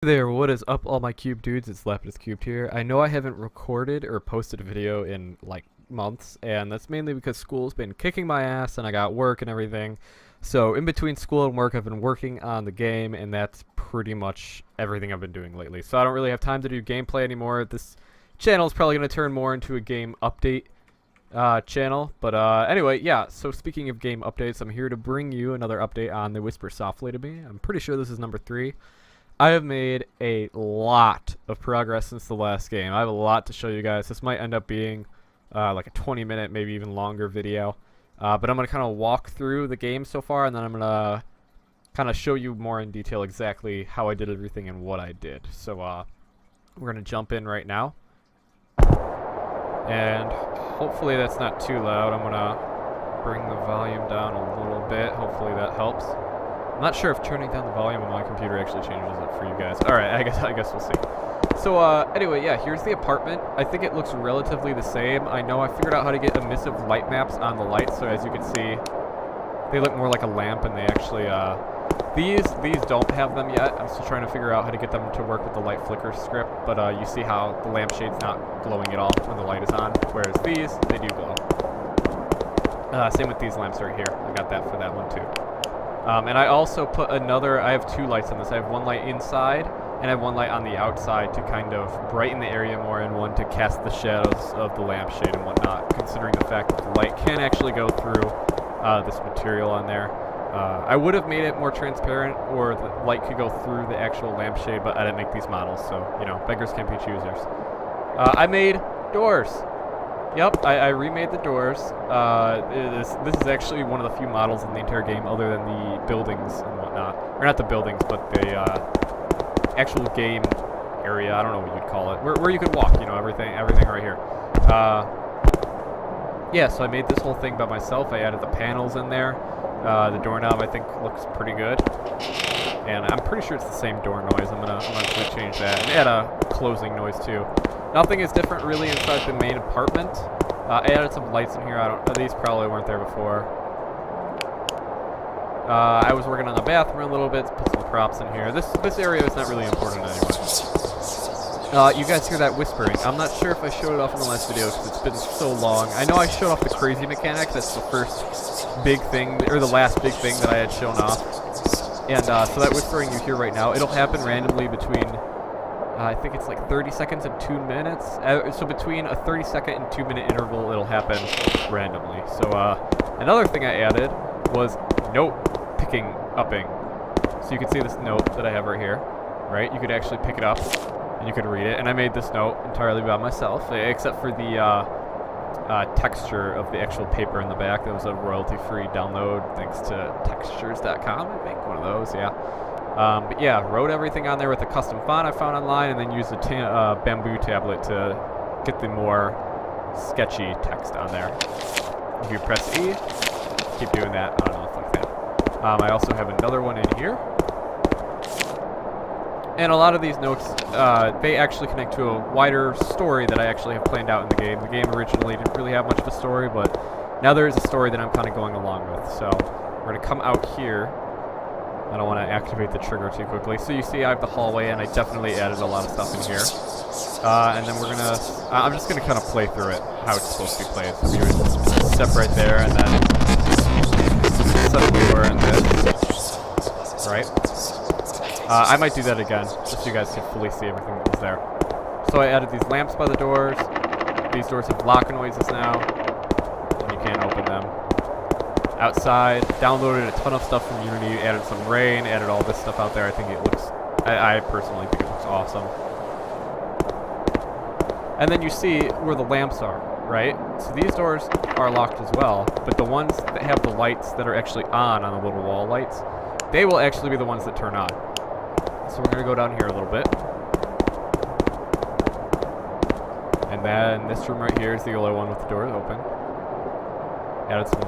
There, what is up, all my cube dudes? It's Lapidus Cubed here. I know I haven't recorded or posted a video in like months, and that's mainly because school's been kicking my ass and I got work and everything. So in between school and work, I've been working on the game, and that's pretty much everything I've been doing lately. So I don't really have time to do gameplay anymore. This channel is probably going to turn more into a game update channel. But anyway, yeah, so speaking of game updates, I'm here to bring you another update on the Whisper Softly to Me. I'm pretty sure this is number 3. I have made a lot of progress since the last game. I have a lot to show you guys. This might end up being like a 20-minute, maybe even longer video. But I'm going to kind of walk through the game so far, and then I'm going to kind of show you more in detail exactly how I did everything and what I did. So we're going to jump in right now. And hopefully that's not too loud. I'm going to bring the volume down a little bit. Hopefully that helps. I'm not sure if turning down the volume on my computer actually changes it for you guys. Alright, I guess we'll see. So, anyway, yeah, here's the apartment. I think it looks relatively the same. I know I figured out how to get emissive light maps on the lights, so as you can see, they look more like a lamp, and they actually, these don't have them yet. I'm still trying to figure out how to get them to work with the light flicker script, but you see how the lampshade's not glowing at all when the light is on, whereas these, they do glow. Same with these lamps right here. I got that for that one too. And I also put I have 2 lights on this. I have one light inside, and I have one light on the outside to kind of brighten the area more, and one to cast the shadows of the lampshade and whatnot, considering the fact that the light can actually go through this material on there. I would have made it more transparent, or the light could go through the actual lampshade, but I didn't make these models, so, you know, beggars can't be choosers. I made doors. Yep, I remade the doors. This is actually one of the few models in the entire game other than the buildings and whatnot. Or not the buildings, but the actual game area. I don't know what you'd call it. Where you could walk, you know, everything right here. Yeah, so I made this whole thing by myself. I added the panels in there. The doorknob, I think, looks pretty good. And I'm pretty sure it's the same door noise. I'm gonna actually change that and add a closing noise too. Nothing is different really inside the main apartment. I added some lights in here. These probably weren't there before. I was working on the bathroom a little bit, put some props in here. This area is not really important anyway. You guys hear that whispering. I'm not sure if I showed it off in the last video because it's been so long. I know I showed off the crazy mechanics. That's the first big thing, or the last big thing that I had shown off. And so that whispering you hear right now, it'll happen randomly between, I think it's like 30 seconds and 2 minutes. So between a 30-second and 2-minute interval, it'll happen randomly. So another thing I added was note picking upping. So you can see this note that I have right here, right? You could actually pick it up and you could read it. And I made this note entirely by myself, except for the texture of the actual paper in the back. That was a royalty-free download thanks to textures.com, I think, one of those, yeah. But yeah, wrote everything on there with a custom font I found online, and then used a bamboo tablet to get the more sketchy text on there. If you press E, keep doing that on and off like that. I also have another one in here. And a lot of these notes, they actually connect to a wider story that I actually have planned out in the game. The game originally didn't really have much of a story, but now there is a story that I'm kind of going along with. So we're going to come out here. I don't want to activate the trigger too quickly. So you see I have the hallway, and I definitely added a lot of stuff in here. And then we're going to, I'm just going to kind of play through it, how it's supposed to be played. So you would step right there, and then set a door in this, right? I might do that again, just so you guys can fully see everything that was there. So I added these lamps by the doors. These doors have lock noises now, and you can't open them. Outside, downloaded a ton of stuff from Unity, added some rain, added all this stuff out there. I think it looks, I personally think it looks awesome. And then you see where the lamps are, right? So these doors are locked as well, but the ones that have the lights that are actually on the little wall lights, they will actually be the ones that turn on. So we're going to go down here a little bit. And then this room right here is the only one with the doors open. Added some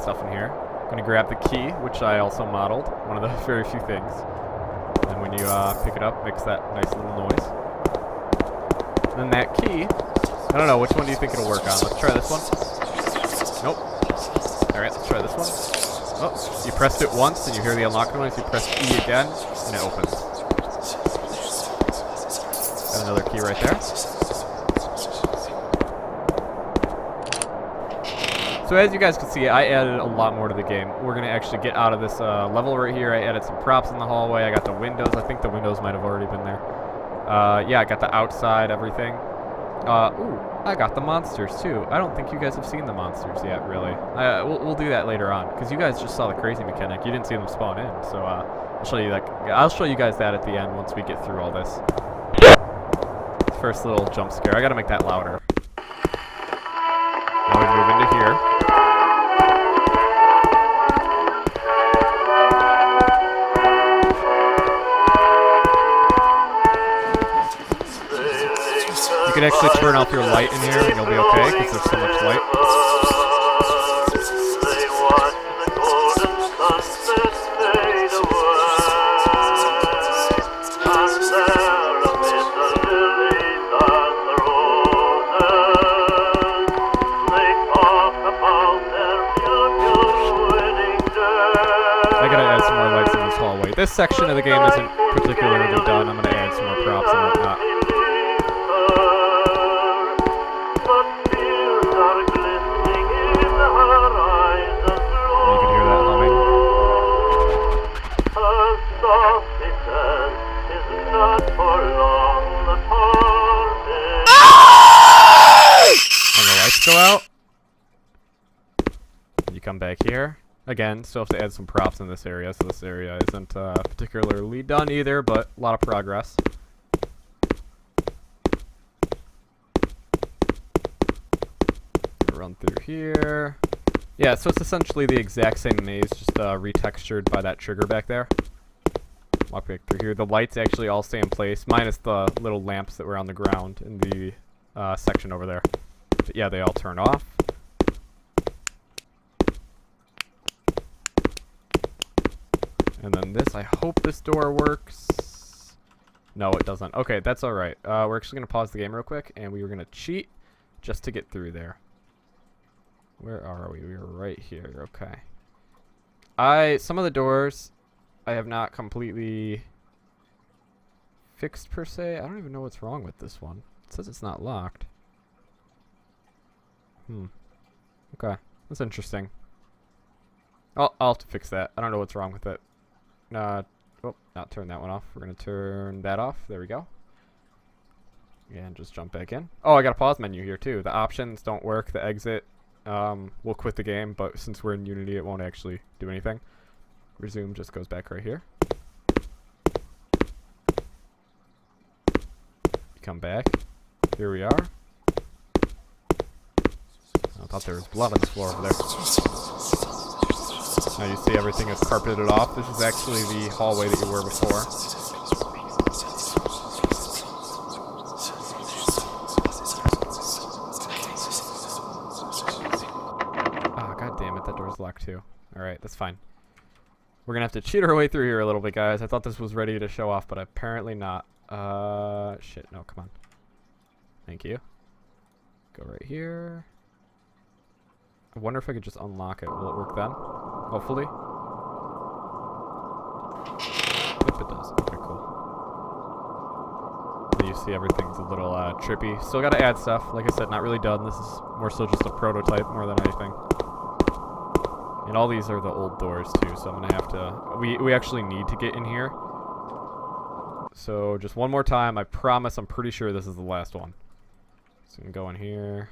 stuff in here. I'm going to grab the key, which I also modeled. One of the very few things. And when you pick it up, it makes that nice little noise. And then that key, I don't know, which one do you think it'll work on? Let's try this one. Nope. Alright, let's try this one. Oh, you pressed it once and you hear the unlock noise. You press E again and it opens. Another key right there. So as you guys can see, I added a lot more to the game. We're going to actually get out of this level right here. I added some props in the hallway. I got the windows. I think the windows might have already been there. Yeah, I got the outside, everything. Ooh, I got the monsters too. I don't think you guys have seen the monsters yet, really. We'll do that later on, because you guys just saw the crazy mechanic. You didn't see them spawn in, so I'll show you guys that at the end once we get through all this. First little jump scare. I gotta make that louder. Now we move into here. You can actually turn off your light in here and you'll be okay because there's so much light. I gotta add some more lights in this hallway. This section of the game isn't particularly done. I'm gonna add some more props and whatnot. Go out. You come back here. Again, still have to add some props in this area, so this area isn't particularly done either, but a lot of progress. Run through here. Yeah, so it's essentially the exact same maze, just retextured by that trigger back there. Walk back through here. The lights actually all stay in place, minus the little lamps that were on the ground in the section over there. But yeah, they all turn off. And then this, I hope this door works. No, it doesn't. Okay, that's alright. We're actually going to pause the game real quick, and we were going to cheat just to get through there. Where are we? We are right here. Okay. Some of the doors I have not completely fixed per se. I don't even know what's wrong with this one. It says it's not locked. Okay. That's interesting. I'll have to fix that. I don't know what's wrong with it. Oh, not turn that one off. We're going to turn that off. There we go. And just jump back in. Oh, I got a pause menu here too. The options don't work. The exit will quit the game, but since we're in Unity, it won't actually do anything. Resume just goes back right here. Come back. Here we are. I thought there was blood on the floor over there. Now you see everything is carpeted off. This is actually the hallway that you were before. Ah, god damn it, that door's locked too. Alright, that's fine. We're gonna have to cheat our way through here a little bit, guys. I thought this was ready to show off, but apparently not. Shit, no, come on. Thank you. Go right here. I wonder if I could just unlock it. Will it work then? Hopefully. Yep, it does. Okay, cool. And you see everything's a little trippy. Still gotta add stuff. Like I said, not really done. This is more so just a prototype more than anything. And all these are the old doors too, so I'm gonna have to... We actually need to get in here. So just one more time. I promise I'm pretty sure this is the last one. So I'm gonna go in here.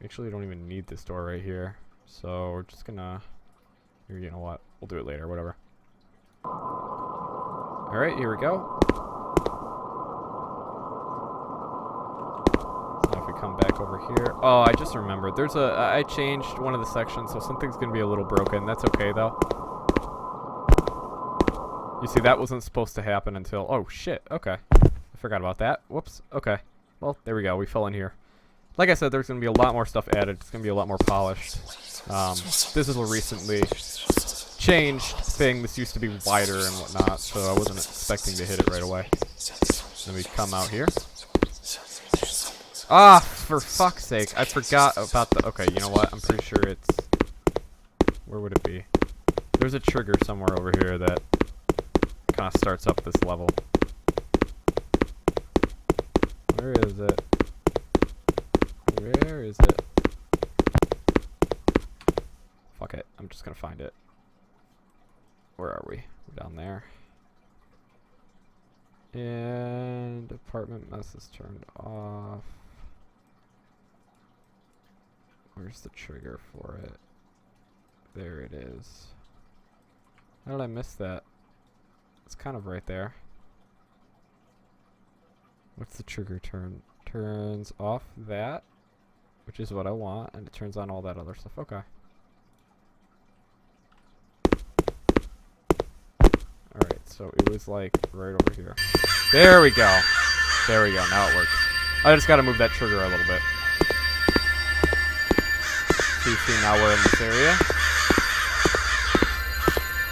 Actually, don't even need this door right here. So we're just gonna... You know what? We'll do it later, whatever. Alright, here we go. So now if we come back over here... Oh, I just remembered. There's I changed one of the sections, so something's gonna be a little broken. That's okay, though. You see, that wasn't supposed to happen until... Oh, shit. Okay. I forgot about that. Whoops. Okay. Well, there we go. We fell in here. Like I said, there's going to be a lot more stuff added. It's going to be a lot more polished. This is a recently changed thing. This used to be wider and whatnot, so I wasn't expecting to hit it right away. Then we come out here. Ah, for fuck's sake. I forgot about the... Okay, you know what? I'm pretty sure it's... Where would it be? There's a trigger somewhere over here that kind of starts up this level. Where is it? Where is it? Fuck it. I'm just gonna find it. Where are we? We're down there. And apartment mess is turned off. Where's the trigger for it? There it is. How did I miss that? It's kind of right there. What's the trigger turn? Turns off that, which is what I want, and it turns on all that other stuff. Okay. Alright, so it was like right over here. There we go. There we go. Now it works. I just gotta move that trigger a little bit. So you see now we're in this area.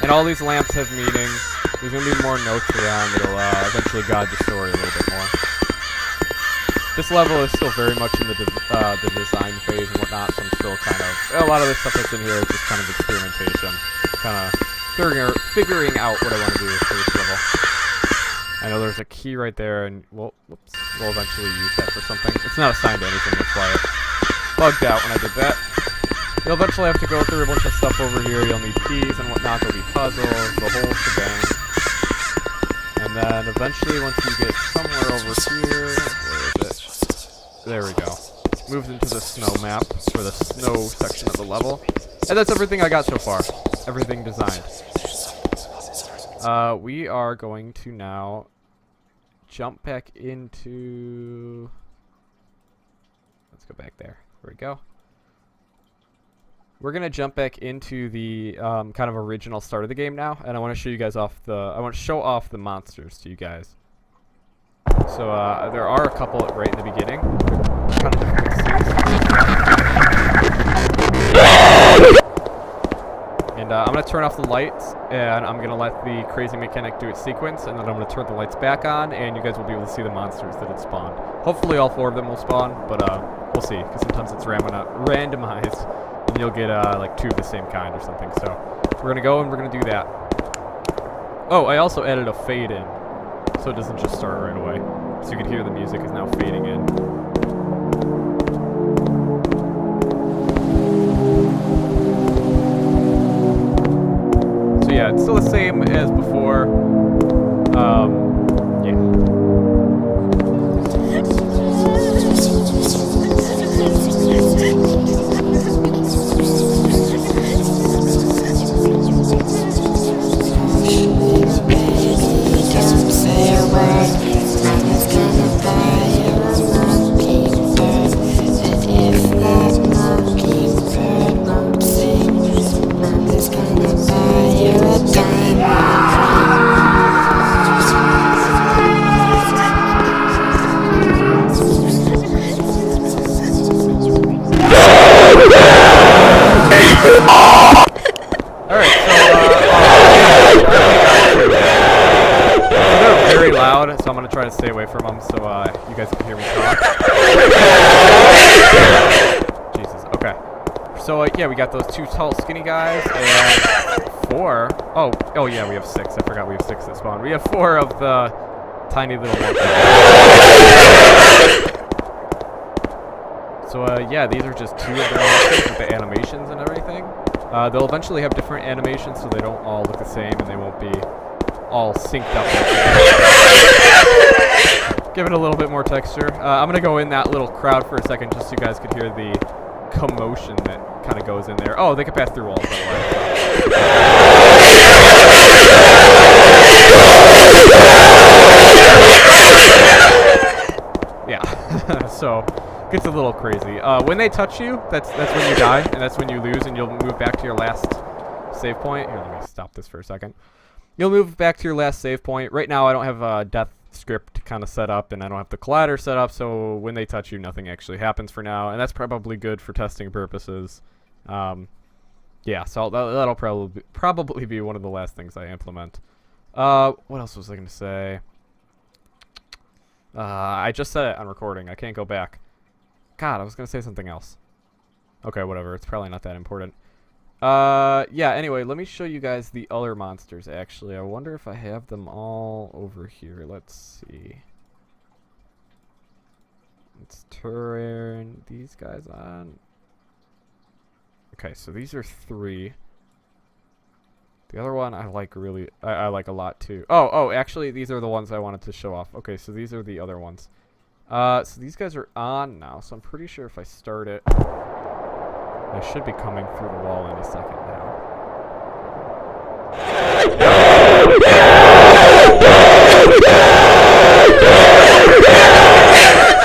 And all these lamps have meaning. There's gonna be more notes around that'll eventually guide the story a little bit more. This level is still very much in the design phase and whatnot, so I'm still kind of... A lot of this stuff that's in here is just kind of experimentation. Kind of figuring out what I want to do for this level. I know there's a key right there, and we'll eventually use that for something. It's not assigned to anything, that's why it bugged out when I did that. You'll eventually have to go through a bunch of stuff over here. You'll need keys and whatnot. There'll be puzzles, the whole shebang. And then eventually, once you get somewhere over here, where is it? There we go. Moves into the snow map, or the snow section of the level. And that's everything I got so far. Everything designed. We are going to now jump back into... Let's go back there. There we go. We're going to jump back into the kind of original start of the game now, and I want to show you guys off the... I want to show off the monsters to you guys. So there are a couple right in the beginning. Kind of different scenes. And I'm going to turn off the lights, and I'm going to let the crazy mechanic do its sequence, and then I'm going to turn the lights back on, and you guys will be able to see the monsters that it spawned. Hopefully all 4 of them will spawn, but we'll see, because sometimes it's randomized. And you'll get like 2 of the same kind or something. So we're gonna go and we're gonna do that. Oh, I also added a fade in, so it doesn't just start right away. So you can hear the music is now fading in. So yeah, it's still the same as before. Yeah. So I'm going to try to stay away from them so you guys can hear me talk. Jesus, okay. So yeah, we got those 2 tall skinny guys and 4. Oh yeah, we have 6. I forgot we have 6 that spawn. We have 4 of the tiny little ones. So yeah, these are just 2 of the monsters with the animations and everything. They'll eventually have different animations so they don't all look the same and they won't be all synced up. Give it a little bit more texture. I'm going to go in that little crowd for a second just so you guys could hear the commotion that kind of goes in there. Oh, they can pass through walls, by the way. Yeah, so gets a little crazy. When they touch you, that's when you die, and that's when you lose, and you'll move back to your last save point. Here, let me stop this for a second. You'll move back to your last save point. Right now, I don't have a death script kind of set up, and I don't have the collider set up, so when they touch you, nothing actually happens for now, and that's probably good for testing purposes. Yeah, so that'll probably be one of the last things I implement. What else was I going to say? I just said it on recording. I can't go back. God, I was going to say something else. Okay, whatever. It's probably not that important. Yeah, anyway, let me show you guys the other monsters, actually. I wonder if I have them all over here. Let's see. Let's turn these guys on. Okay, so these are 3. The other one I like I like a lot too. Oh, actually these are the ones I wanted to show off. Okay, so these are the other ones. So these guys are on now, so I'm pretty sure if I start it, I should be coming through the wall any second now.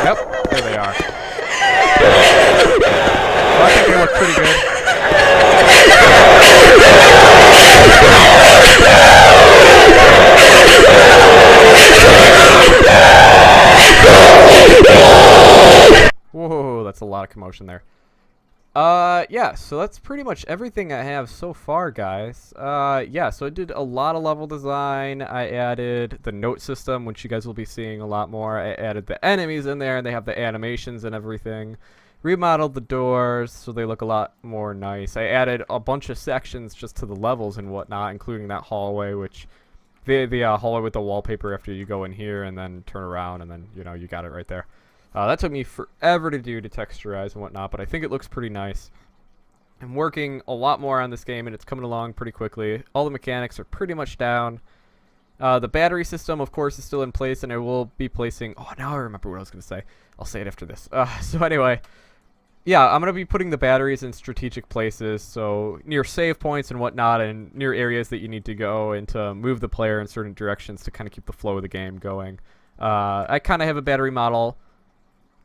Yep, there they are. Well, I think they look pretty good. Whoa, that's a lot of commotion there. Yeah, so that's pretty much everything I have so far, guys. Yeah, so I did a lot of level design. I added the note system, which you guys will be seeing a lot more. I added the enemies in there, and they have the animations and everything. Remodeled the doors, so they look a lot more nice. I added a bunch of sections just to the levels and whatnot, including that hallway, which... The hallway with the wallpaper after you go in here and then turn around, and then, you know, you got it right there. That took me forever to do, to texturize and whatnot, but I think it looks pretty nice. I'm working a lot more on this game, and it's coming along pretty quickly. All the mechanics are pretty much down. The battery system, of course, is still in place, and I will be placing... Oh, now I remember what I was going to say. I'll say it after this. So anyway, yeah, I'm going to be putting the batteries in strategic places, so near save points and whatnot, and near areas that you need to go, and to move the player in certain directions to kind of keep the flow of the game going. I kind of have a battery model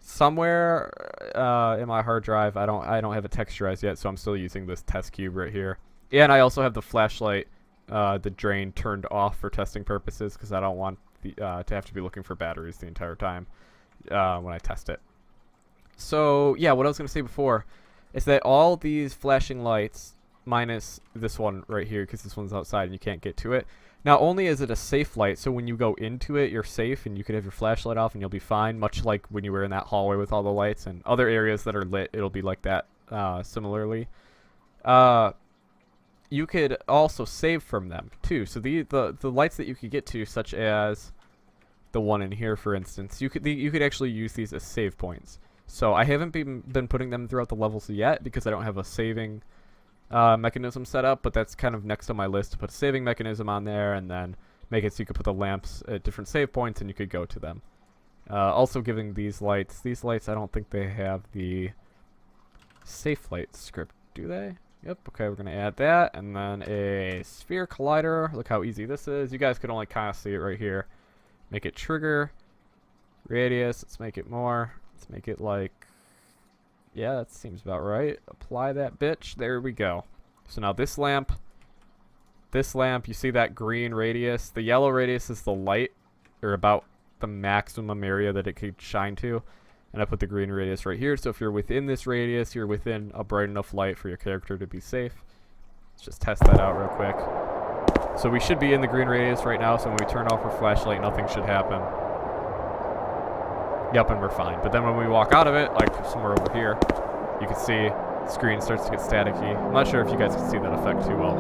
somewhere in my hard drive. I don't have it texturized yet, so I'm still using this test cube right here. And I also have the flashlight, the drain turned off for testing purposes, because I don't want to have to be looking for batteries the entire time when I test it. So yeah, what I was going to say before is that all these flashing lights, minus this one right here, because this one's outside and you can't get to it, not only is it a safe light, so when you go into it, you're safe and you could have your flashlight off and you'll be fine, much like when you were in that hallway with all the lights, and other areas that are lit, it'll be like that similarly. You could also save from them too. So the lights that you could get to, such as the one in here, for instance, you could actually use these as save points. So I haven't been putting them throughout the levels yet because I don't have a saving mechanism set up, but that's kind of next on my list, to put a saving mechanism on there and then make it so you could put the lamps at different save points and you could go to them. Also giving these lights, I don't think they have the safe light script, do they? Yep, okay, we're going to add that, and then a sphere collider. Look how easy this is. You guys could only kind of see it right here. Make it trigger, radius, let's make it more. Let's make it like, yeah, that seems about right. Apply that bitch. There we go. So now this lamp, you see that green radius? The yellow radius is the light, or about the maximum area that it could shine to. And I put the green radius right here. So if you're within this radius, you're within a bright enough light for your character to be safe. Let's just test that out real quick. So we should be in the green radius right now. So when we turn off our flashlight, nothing should happen. Yep, and we're fine. But then when we walk out of it, like somewhere over here, you can see the screen starts to get staticky. I'm not sure if you guys can see that effect too well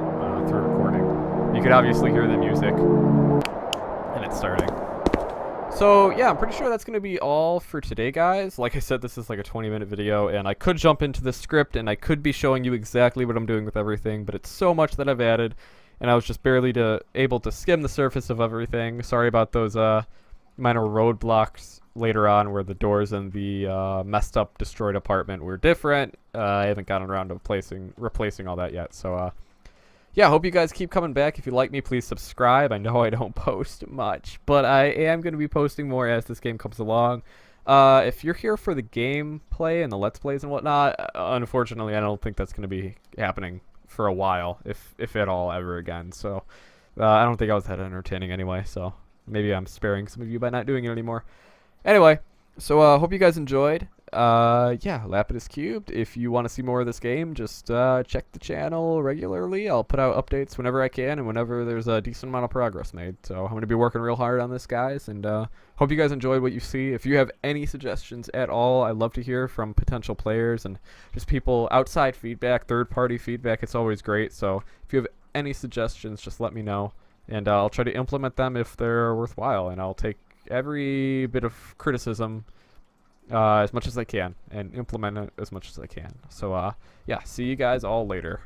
through recording. You can obviously hear the music, and it's starting. So yeah, I'm pretty sure that's going to be all for today, guys. Like I said, this is like a 20-minute video, and I could jump into the script, and I could be showing you exactly what I'm doing with everything, but it's so much that I've added, and I was just barely able to skim the surface of everything. Sorry about those minor roadblocks later on where the doors in the messed up, destroyed apartment were different. I haven't gotten around to replacing all that yet. So yeah, hope you guys keep coming back. If you like me, please subscribe. I know I don't post much, but I am going to be posting more as this game comes along. If you're here for the gameplay and the Let's Plays and whatnot, unfortunately, I don't think that's going to be happening for a while, if at all, ever again. So I don't think I was that entertaining anyway, so maybe I'm sparing some of you by not doing it anymore. Anyway, so hope you guys enjoyed. Yeah, Lapidus Cubed. If you want to see more of this game, just check the channel regularly. I'll put out updates whenever I can and whenever there's a decent amount of progress made. So I'm going to be working real hard on this, guys, and hope you guys enjoyed what you see. If you have any suggestions at all, I'd love to hear from potential players and just people, outside feedback, third-party feedback. It's always great. So if you have any suggestions, just let me know, and I'll try to implement them if they're worthwhile, and I'll take every bit of criticism as much as I can and implement it as much as I can. So yeah, see you guys all later.